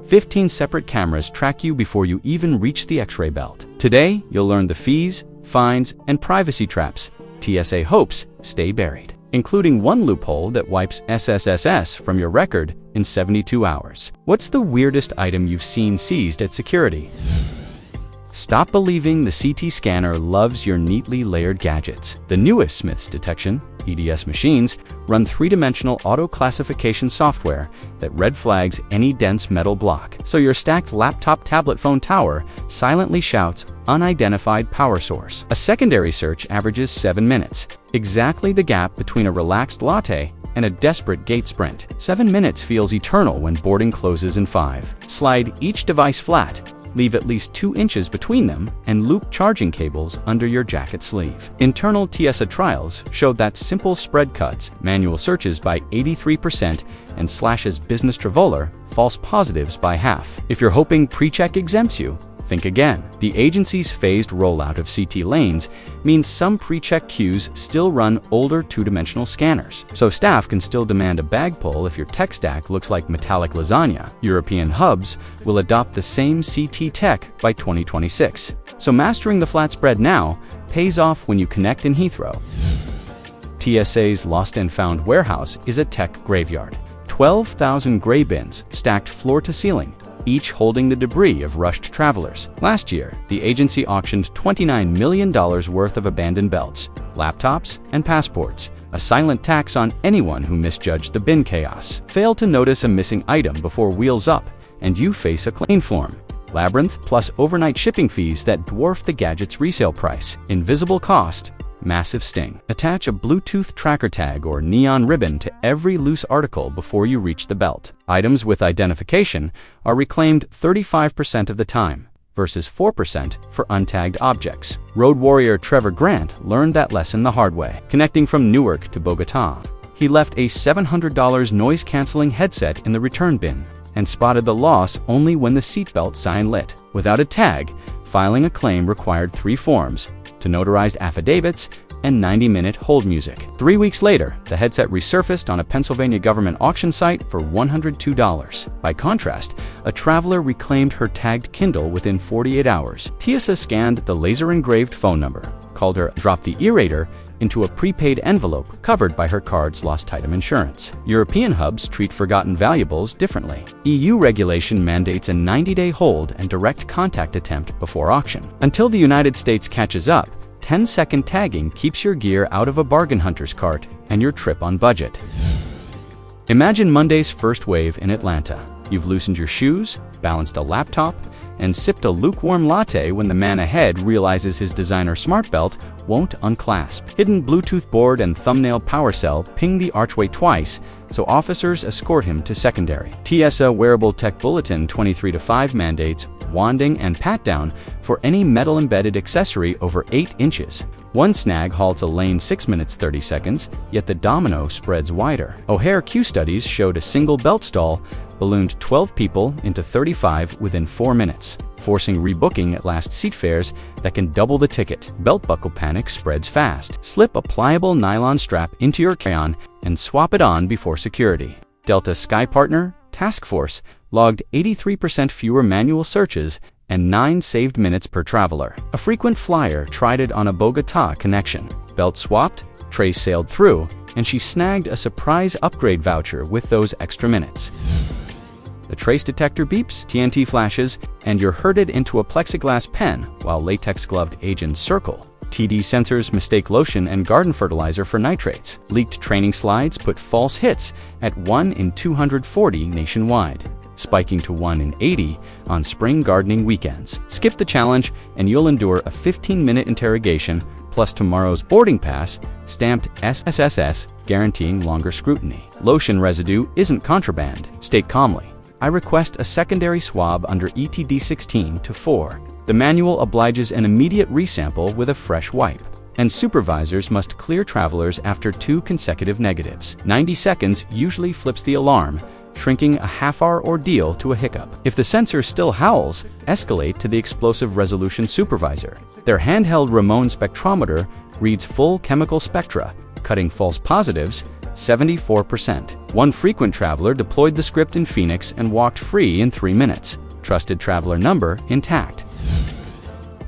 15 separate cameras track you before you even reach the X-ray belt. Today, you'll learn the fees, fines, and privacy traps TSA hopes stay buried, including one loophole that wipes SSSS from your record in 72 hours. What's the weirdest item you've seen seized at security? Stop believing the CT scanner loves your neatly layered gadgets. The newest Smith's Detection EDS machines run three-dimensional auto-classification software that red flags any dense metal block, so your stacked laptop tablet phone tower silently shouts unidentified power source. A secondary search averages 7 minutes, exactly the gap between a relaxed latte and a desperate gate sprint. 7 minutes feels eternal when boarding closes in 5. Slide each device flat, leave at least 2 inches between them, and loop charging cables under your jacket sleeve. Internal TSA trials showed that simple spread cuts manual searches by 83% and slashes business traveler false positives by half. If you're hoping PreCheck exempts you, think again. The agency's phased rollout of CT lanes means some PreCheck queues still run older two-dimensional scanners, so staff can still demand a bag pull if your tech stack looks like metallic lasagna. European hubs will adopt the same CT tech by 2026, so mastering the flat spread now pays off when you connect in Heathrow. TSA's Lost and Found warehouse is a tech graveyard. 12,000 gray bins stacked floor to ceiling, each holding the debris of rushed travelers. Last year, the agency auctioned $29 million worth of abandoned belts, laptops, and passports, a silent tax on anyone who misjudged the bin chaos. Fail to notice a missing item before Wheels Up, and you face a claim form. Labyrinth plus overnight shipping fees that dwarf the gadget's resale price. Invisible cost, massive sting. Attach a Bluetooth tracker tag or neon ribbon to every loose article before you reach the belt. Items with identification are reclaimed 35% of the time, versus 4% for untagged objects. Road warrior Trevor Grant learned that lesson the hard way. Connecting from Newark to Bogota, he left a $700 noise-canceling headset in the return bin and spotted the loss only when the seatbelt sign lit. Without a tag, filing a claim required 3 forms, to notarized affidavits, and 90-minute hold music. 3 weeks later, the headset resurfaced on a Pennsylvania government auction site for $102. By contrast, a traveler reclaimed her tagged Kindle within 48 hours. TSA scanned the laser-engraved phone number, called her drop the erator into a prepaid envelope covered by her card's lost item insurance. European hubs treat forgotten valuables differently. EU regulation mandates a 90-day hold and direct contact attempt before auction. Until the United States catches up, 10-second tagging keeps your gear out of a bargain hunter's cart and your trip on budget. Imagine Monday's first wave in Atlanta. You've loosened your shoes, balanced a laptop, and sipped a lukewarm latte when the man ahead realizes his designer smart belt won't unclasp. Hidden Bluetooth board and thumbnail power cell ping the archway twice, so officers escort him to secondary. TSA Wearable Tech Bulletin 23-5 mandates wanding and pat-down for any metal-embedded accessory over 8 inches. One snag halts a lane 6 minutes 30 seconds, yet the domino spreads wider. O'Hare Q studies showed a single belt stall ballooned 12 people into 35 within 4 minutes, forcing rebooking at last seat fares that can double the ticket. Belt buckle panic spreads fast. Slip a pliable nylon strap into your carry-on and swap it on before security. Delta Sky Partner Task Force logged 83% fewer manual searches and 9 saved minutes per traveler. A frequent flyer tried it on a Bogota connection. Belt swapped, tray sailed through, and she snagged a surprise upgrade voucher with those extra minutes. The trace detector beeps, TNT flashes, and you're herded into a plexiglass pen while latex-gloved agents circle. TD sensors mistake lotion and garden fertilizer for nitrates. Leaked training slides put false hits at 1 in 240 nationwide, spiking to 1 in 80 on spring gardening weekends. Skip the challenge and you'll endure a 15-minute interrogation plus tomorrow's boarding pass stamped SSSS, guaranteeing longer scrutiny. Lotion residue isn't contraband. State calmly, I request a secondary swab under ETD 16-4. The manual obliges an immediate resample with a fresh wipe, and supervisors must clear travelers after 2 consecutive negatives. 90 seconds usually flips the alarm, shrinking a half-hour ordeal to a hiccup. If the sensor still howls, escalate to the explosive resolution supervisor. Their handheld Raman spectrometer reads full chemical spectra, cutting false positives, 74%. One frequent traveler deployed the script in Phoenix and walked free in 3 minutes. Trusted traveler number intact.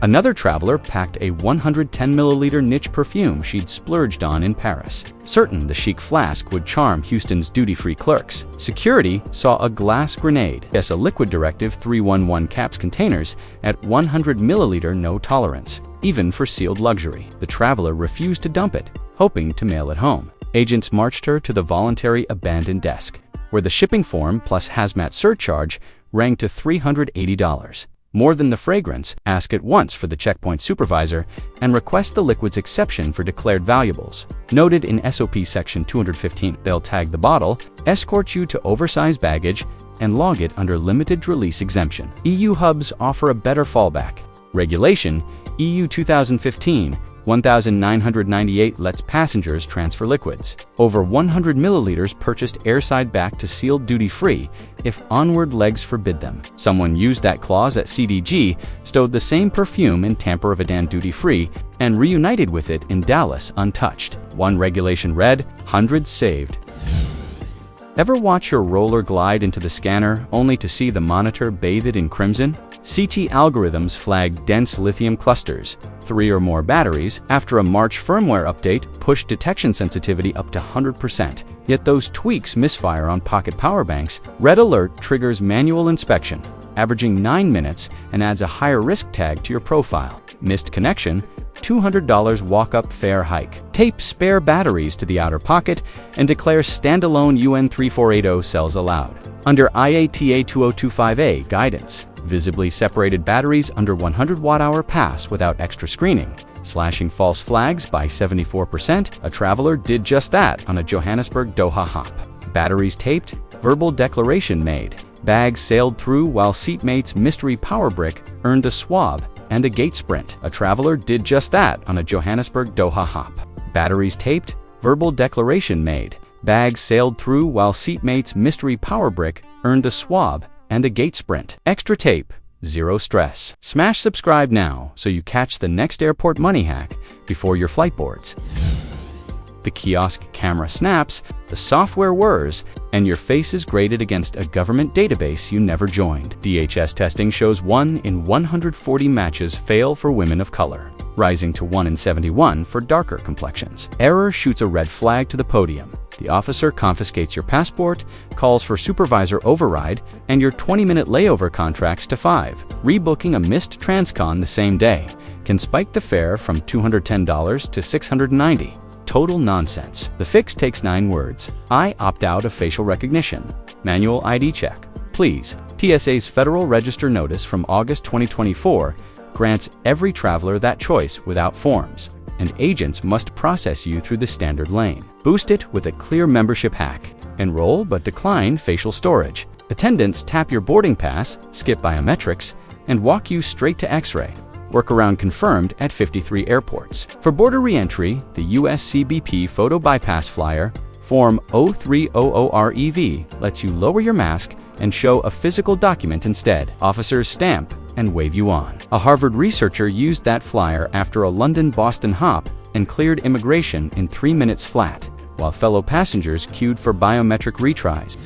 Another traveler packed a 110-milliliter niche perfume she'd splurged on in Paris, certain the chic flask would charm Houston's duty-free clerks. Security saw a glass grenade. Yes, a liquid directive 311 caps containers at 100 milliliter no tolerance, even for sealed luxury. The traveler refused to dump it, hoping to mail it home. Agents marched her to the voluntary abandoned desk, where the shipping form plus hazmat surcharge rang to $380. More than the fragrance, ask at once for the checkpoint supervisor and request the liquid's exception for declared valuables. Noted in SOP Section 215, they'll tag the bottle, escort you to oversized baggage, and log it under limited release exemption. EU hubs offer a better fallback. Regulation EU 2015-1998 lets passengers transfer liquids. Over 100 milliliters purchased airside back to sealed duty-free if onward legs forbid them. Someone used that clause at CDG, stowed the same perfume in Tampa Rotterdam duty-free, and reunited with it in Dallas untouched. One regulation read, hundreds saved. Ever watch your roller glide into the scanner only to see the monitor bathed in crimson? CT algorithms flag dense lithium clusters. 3 or more batteries, after a March firmware update, push detection sensitivity up to 100%. Yet those tweaks misfire on pocket power banks. Red alert triggers manual inspection, averaging 9 minutes, and adds a higher risk tag to your profile. Missed connection, $200 walk-up fare hike. Tape spare batteries to the outer pocket and declare standalone UN 3480 cells allowed. Under IATA 2025A guidance, visibly separated batteries under 100 watt-hour pass without extra screening. Slashing false flags by 74%, a traveler did just that on a Johannesburg-Doha hop. Batteries taped, verbal declaration made. Bags sailed through while seatmates' mystery power brick earned a swab and a gate sprint. A traveler did just that on a Johannesburg-Doha hop. Batteries taped, verbal declaration made. Bags sailed through while seatmates' mystery power brick earned a swab and a gate sprint. Extra tape, zero stress. Smash subscribe now so you catch the next airport money hack before your flight boards. The kiosk camera snaps, the software whirs, and your face is graded against a government database you never joined. DHS testing shows 1 in 140 matches fail for women of color, rising to 1 in 71 for darker complexions. Error shoots a red flag to the podium. The officer confiscates your passport, calls for supervisor override, and your 20-minute layover contracts to 5. Rebooking a missed transcon the same day can spike the fare from $210 to $690. Total nonsense. The fix takes 9 words. I opt out of facial recognition. Manual ID check. Please. TSA's Federal Register Notice from August 2024 grants every traveler that choice without forms, and agents must process you through the standard lane. Boost it with a clear membership hack. Enroll but decline facial storage. Attendants tap your boarding pass, skip biometrics, and walk you straight to X-ray. Workaround confirmed at 53 airports. For border re-entry, the US CBP photo bypass flyer, Form 0300REV, lets you lower your mask and show a physical document instead. Officers stamp and wave you on. A Harvard researcher used that flyer after a London-Boston hop and cleared immigration in 3 minutes flat, while fellow passengers queued for biometric retries.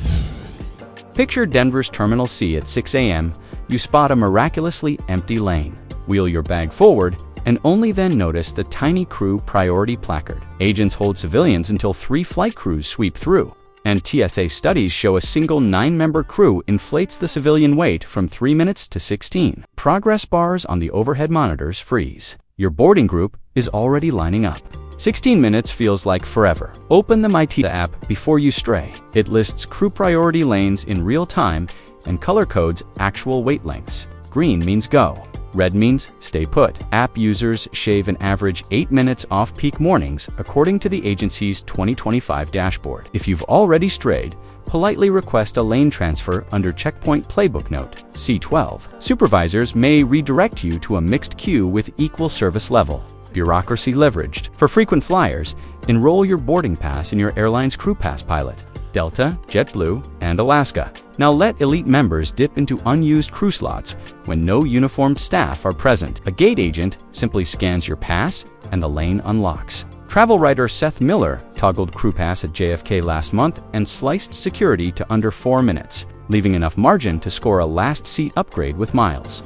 Picture Denver's Terminal C at 6 a.m. You spot a miraculously empty lane. Wheel your bag forward, and only then notice the tiny crew priority placard. Agents hold civilians until 3 flight crews sweep through, and TSA studies show a single 9-member crew inflates the civilian wait from 3 minutes to 16. Progress bars on the overhead monitors freeze. Your boarding group is already lining up. 16 minutes feels like forever. Open the MyTSA app before you stray. It lists crew priority lanes in real time and color codes actual wait lengths. Green means go. Red means stay put. App users shave an average 8 minutes off peak mornings, according to the agency's 2025 dashboard. If you've already strayed, politely request a lane transfer under Checkpoint Playbook Note C12. Supervisors may redirect you to a mixed queue with equal service level. Bureaucracy leveraged. For frequent flyers, enroll your boarding pass in your airline's crew pass pilot. Delta, JetBlue, and Alaska. Now let elite members dip into unused crew slots when no uniformed staff are present. A gate agent simply scans your pass and the lane unlocks. Travel writer Seth Miller toggled crew pass at JFK last month and sliced security to under 4 minutes, leaving enough margin to score a last seat upgrade with miles.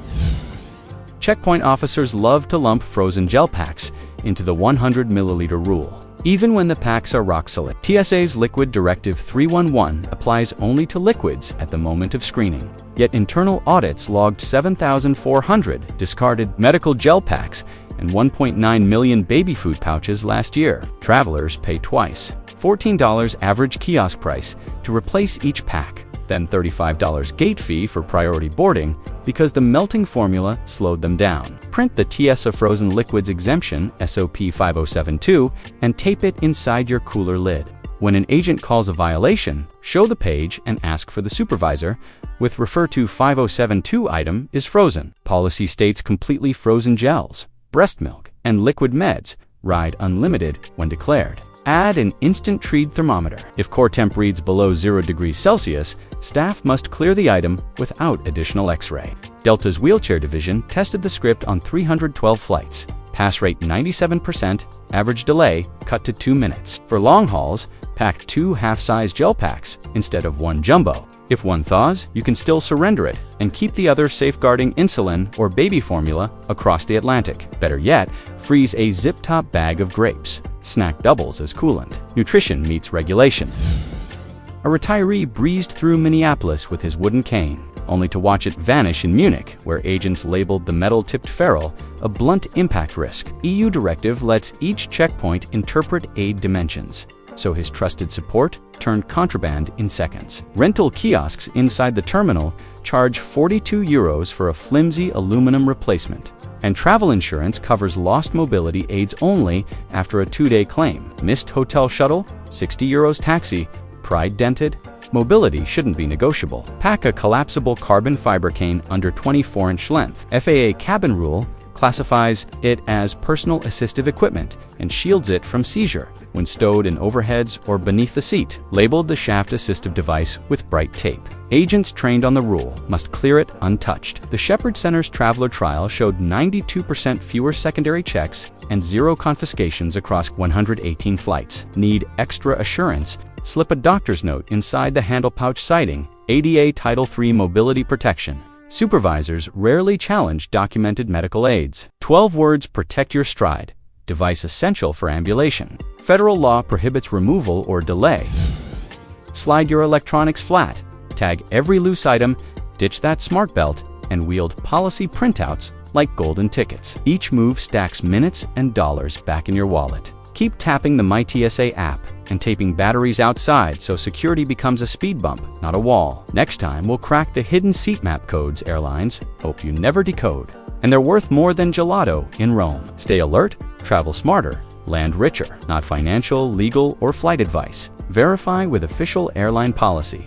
Checkpoint officers love to lump frozen gel packs into the 100 milliliter rule, even when the packs are rock solid. TSA's Liquid Directive 311 applies only to liquids at the moment of screening. Yet internal audits logged 7,400 discarded medical gel packs and 1.9 million baby food pouches last year. Travelers pay twice: $14 average kiosk price to replace each pack, then $35 gate fee for priority boarding because the melting formula slowed them down. Print the TSA Frozen Liquids Exemption SOP 5072 and tape it inside your cooler lid. When an agent calls a violation, show the page and ask for the supervisor with refer to 5072 item is frozen. Policy states completely frozen gels, breast milk, and liquid meds ride unlimited when declared. Add an instant treat thermometer. If core temp reads below 0 degrees Celsius, staff must clear the item without additional X-ray. Delta's wheelchair division tested the script on 312 flights. Pass rate 97%, average delay cut to 2 minutes. For long hauls, pack 2 half-size gel packs instead of 1 jumbo. If one thaws, you can still surrender it and keep the other safeguarding insulin or baby formula across the Atlantic. Better yet, freeze a zip-top bag of grapes. Snack doubles as coolant. Nutrition meets regulation. A retiree breezed through Minneapolis with his wooden cane, only to watch it vanish in Munich, where agents labeled the metal-tipped ferrule a blunt impact risk. EU directive lets each checkpoint interpret aid dimensions, so his trusted support turned contraband in seconds. Rental kiosks inside the terminal charge €42 for a flimsy aluminum replacement. And travel insurance covers lost mobility aids only after a 2-day claim. Missed hotel shuttle, €60 taxi, pride dented. Mobility shouldn't be negotiable. Pack a collapsible carbon fiber cane under 24-inch length. FAA cabin rule classifies it as personal assistive equipment and shields it from seizure when stowed in overheads or beneath the seat. Labeled the shaft assistive device with bright tape. Agents trained on the rule must clear it untouched. The Shepherd Center's traveler trial showed 92% fewer secondary checks and 0 confiscations across 118 flights. Need extra assurance? Slip a doctor's note inside the handle pouch citing ADA Title III mobility protection. Supervisors rarely challenge documented medical aids. 12 words protect your stride. Device essential for ambulation. Federal law prohibits removal or delay. Slide your electronics flat. Tag every loose item, ditch that smart belt, and wield policy printouts like golden tickets. Each move stacks minutes and dollars back in your wallet. Keep tapping the MyTSA app and taping batteries outside so security becomes a speed bump, not a wall. Next time, we'll crack the hidden seat map codes airlines hope you never decode. And they're worth more than gelato in Rome. Stay alert, travel smarter, land richer. Not financial, legal, or flight advice. Verify with official airline policy.